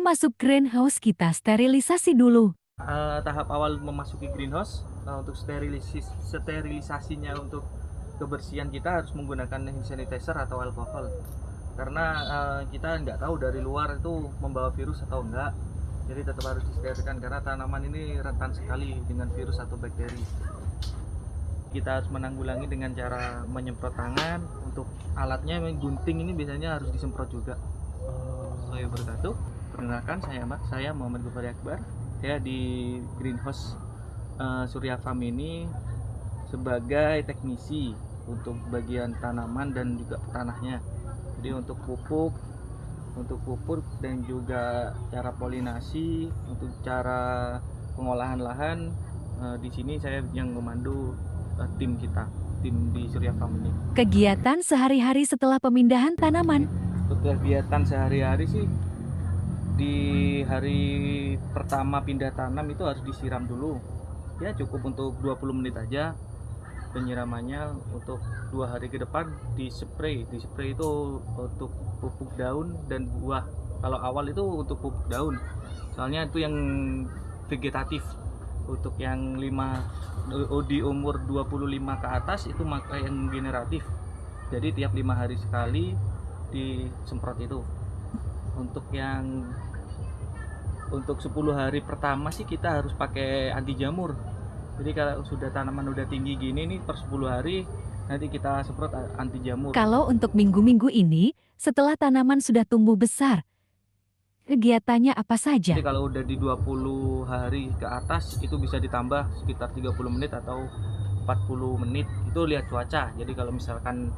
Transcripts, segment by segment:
masuk greenhouse, kita sterilisasi dulu. Tahap awal memasuki greenhouse, untuk sterilisasinya, untuk kebersihan kita harus menggunakan hand sanitizer atau alkohol, karena kita nggak tahu dari luar itu membawa virus atau enggak. Jadi tetap harus disterilkan karena tanaman ini rentan sekali dengan virus atau bakteri. Kita harus menanggulangi dengan cara menyemprot tangan. Untuk alatnya gunting ini biasanya harus disemprot juga. Assalamualaikum warahmatullahi wabarakatuh. Perkenalkan, saya Muhammad Gufari Akbar. Saya di greenhouse Surya Farm ini sebagai teknisi untuk bagian tanaman dan juga tanahnya. Jadi untuk pupuk dan juga cara polinasi, untuk cara pengolahan lahan, di sini saya yang memandu tim di Surya Farm ini. Kegiatan sehari-hari setelah pemindahan tanaman. Kegiatan sehari-hari sih, di hari pertama pindah tanam itu harus disiram dulu. Ya cukup untuk 20 menit aja penyiramannya. Untuk 2 hari ke depan dispray itu untuk pupuk daun dan buah. Kalau awal itu untuk pupuk daun, soalnya itu yang vegetatif. Untuk yang di umur 25 ke atas itu maka yang generatif. Jadi tiap 5 hari sekali disemprot itu. Untuk 10 hari pertama sih kita harus pakai anti jamur. Jadi kalau sudah tanaman udah tinggi gini nih, per 10 hari nanti kita semprot anti jamur. Kalau untuk minggu-minggu ini, setelah tanaman sudah tumbuh besar, kegiatannya apa saja? Jadi kalau udah di 20 hari ke atas itu bisa ditambah sekitar 30 menit atau 40 menit. Itu lihat cuaca. Jadi kalau misalkan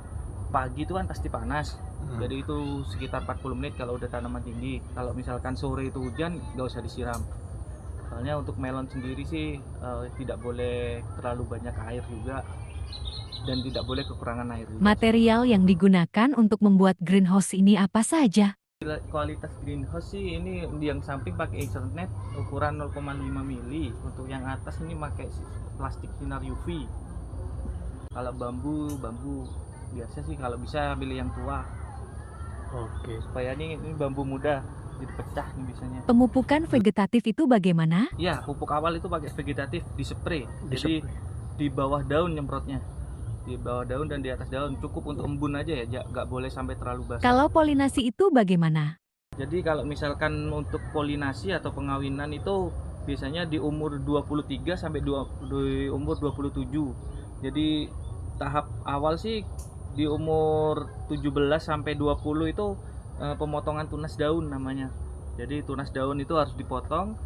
pagi itu kan pasti panas. Jadi itu sekitar 40 menit kalau udah tanaman tinggi. Kalau misalkan sore itu hujan, nggak usah disiram. Soalnya untuk melon sendiri sih tidak boleh terlalu banyak air juga, dan tidak boleh kekurangan air juga. Material yang digunakan untuk membuat greenhouse ini apa saja? Kualitas greenhouse sih ini yang samping pakai Ethernet ukuran 0,5 mili. Untuk yang atas ini pakai plastik sinar UV. Kalau bambu biasa sih kalau bisa pilih yang tua. Oke. Supaya ini bambu muda dipecah nih biasanya. Pemupukan vegetatif itu bagaimana? Ya, pupuk awal itu pakai vegetatif, dispray. Jadi di bawah daun nyemprotnya. Di bawah daun dan di atas daun, cukup untuk embun aja ya, nggak boleh sampai terlalu basah. Kalau polinasi itu bagaimana? Jadi kalau misalkan untuk polinasi atau pengawinan itu biasanya di umur 23 sampai di umur 27. Jadi tahap awal sih di umur 17 sampai 20 itu pemotongan tunas daun namanya. Jadi tunas daun itu harus dipotong,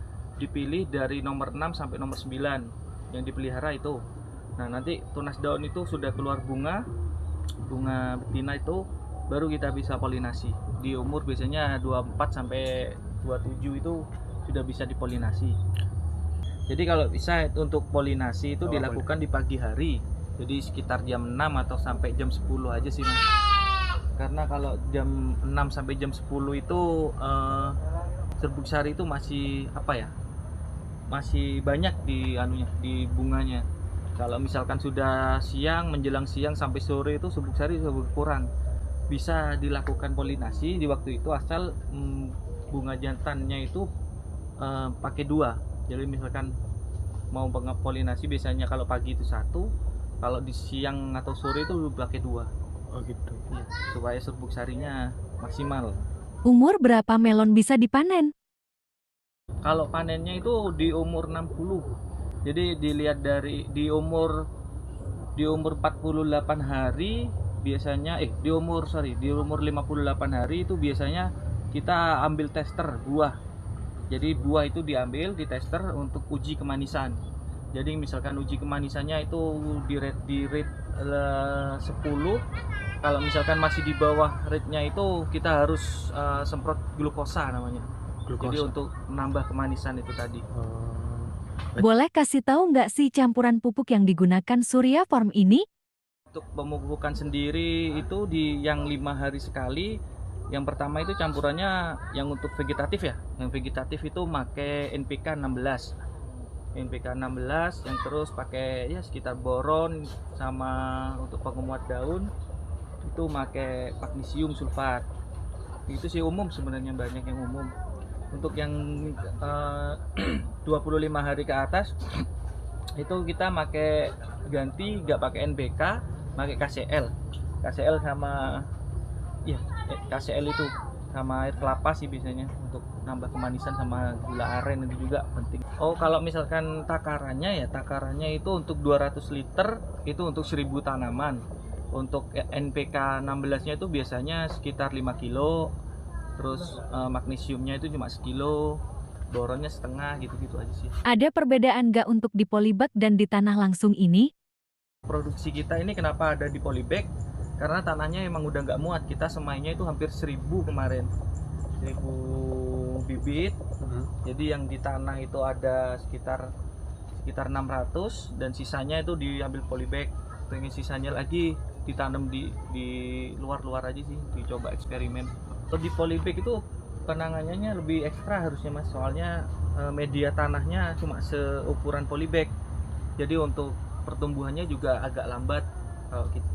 dipilih dari nomor 6 sampai nomor 9 yang dipelihara itu. Nah nanti tunas daun itu sudah keluar bunga betina itu baru kita bisa polinasi. Di umur biasanya 24 sampai 27 itu sudah bisa dipolinasi. Jadi kalau bisa untuk polinasi itu dilakukan di pagi hari. Jadi sekitar jam 6 atau sampai jam 10 aja sih Mas. Karena kalau jam 6 sampai jam 10 itu serbuk sari itu masih masih banyak di bunganya. Kalau misalkan sudah siang, menjelang siang sampai sore itu serbuk sari sudah berkurang. Bisa dilakukan polinasi di waktu itu asal bunga jantannya itu pakai 2. Jadi misalkan mau polinasi biasanya kalau pagi itu 1, kalau di siang atau sore itu pakai 2. Oh gitu. Ya, supaya serbuk sarinya maksimal. Umur berapa melon bisa dipanen? Kalau panennya itu di umur 60. Jadi dilihat dari di umur 48 hari biasanya di umur 58 hari itu biasanya kita ambil tester buah. Jadi buah itu diambil di tester untuk uji kemanisan. Jadi misalkan uji kemanisannya itu di rate 10. Kalau misalkan masih di bawah rate-nya itu kita harus semprot glukosa namanya. Jadi untuk menambah kemanisan itu tadi. Boleh kasih tahu nggak sih campuran pupuk yang digunakan Surya Farm ini? Untuk pemupukan sendiri itu di yang 5 hari sekali. Yang pertama itu campurannya yang untuk vegetatif ya. Yang vegetatif itu pakai NPK 16. NPK 16 yang terus pakai ya sekitar boron, sama untuk penguat daun itu pakai magnesium sulfat. Itu sih umum sebenarnya, banyak yang umum. Untuk yang 25 hari ke atas itu kita ganti nggak pakai NPK, pakai KCL. KCL sama ya KCL itu sama air kelapa sih biasanya untuk nambah kemanisan, sama gula aren itu juga penting. Oh, kalau misalkan takarannya itu untuk 200 liter itu untuk 1000 tanaman. Untuk NPK 16-nya itu biasanya sekitar 5 kilo. Terus magnesiumnya itu cuma sekilo, boronnya setengah, gitu-gitu aja sih. Ada perbedaan nggak untuk di polybag dan di tanah langsung ini? Produksi kita ini kenapa ada di polybag? Karena tanahnya emang udah nggak muat. Kita semainya itu hampir 1000 kemarin, 1000 bibit. Jadi yang di tanah itu ada sekitar 600, dan sisanya itu diambil polybag. Pengen sisanya lagi ditanam di luar aja sih, dicoba eksperimen. Kalau di polybag itu penanganannya lebih ekstra harusnya mas, soalnya media tanahnya cuma seukuran polybag. Jadi untuk pertumbuhannya juga agak lambat.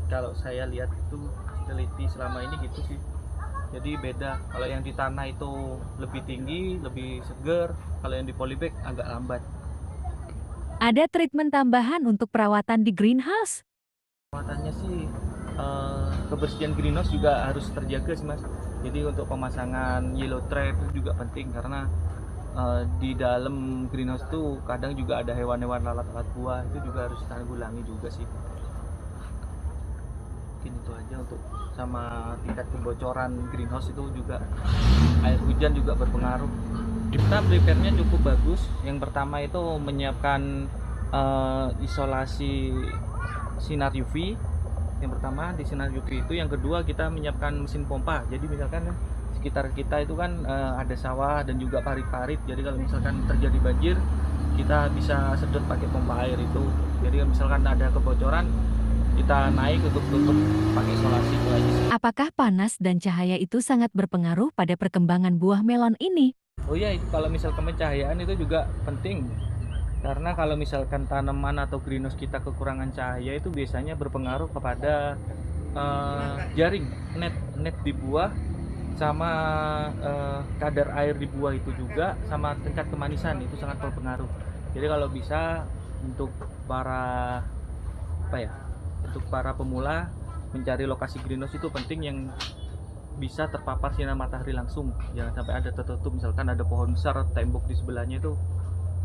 Kalau saya lihat itu teliti selama ini gitu sih. Jadi beda, kalau yang di tanah itu lebih tinggi, lebih seger. Kalau yang di polybag agak lambat. Ada treatment tambahan untuk perawatan di greenhouse? Perawatannya sih kebersihan greenhouse juga harus terjaga sih mas. Jadi untuk pemasangan yellow trap itu juga penting, karena di dalam greenhouse tuh kadang juga ada hewan-hewan lalat-lalat buah, itu juga harus ditanggulangi juga sih. Mungkin itu aja untuk sama tingkat kebocoran greenhouse itu juga, air hujan juga berpengaruh. Kita prepare-nya cukup bagus. Yang pertama itu menyiapkan isolasi sinar UV. Yang pertama di sinar UV itu, yang kedua kita menyiapkan mesin pompa. Jadi misalkan sekitar kita itu kan ada sawah dan juga parit-parit. Jadi kalau misalkan terjadi banjir, kita bisa sedot pakai pompa air itu. Jadi kalau misalkan ada kebocoran, kita naik untuk tutup pakai isolasi itu aja sih. Apakah panas dan cahaya itu sangat berpengaruh pada perkembangan buah melon ini? Oh iya, itu kalau misalkan pencahayaan itu juga penting. Karena kalau misalkan tanaman atau greenhouse kita kekurangan cahaya, itu biasanya berpengaruh kepada jaring net di buah, sama kadar air di buah itu juga, sama tingkat kemanisan itu sangat berpengaruh. Jadi kalau bisa untuk para untuk para pemula mencari lokasi greenhouse itu penting yang bisa terpapar sinar matahari langsung. Jangan sampai ada tertutup, misalkan ada pohon besar, tembok di sebelahnya itu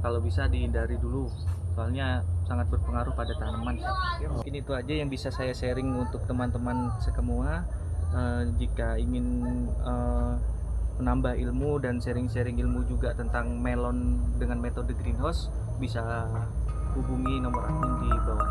kalau bisa dihindari dulu, soalnya sangat berpengaruh pada tanaman. Ya, mungkin itu aja yang bisa saya sharing untuk teman-teman semua. Jika ingin menambah ilmu dan sharing-sharing ilmu juga tentang melon dengan metode greenhouse, bisa hubungi nomor admin di bawah.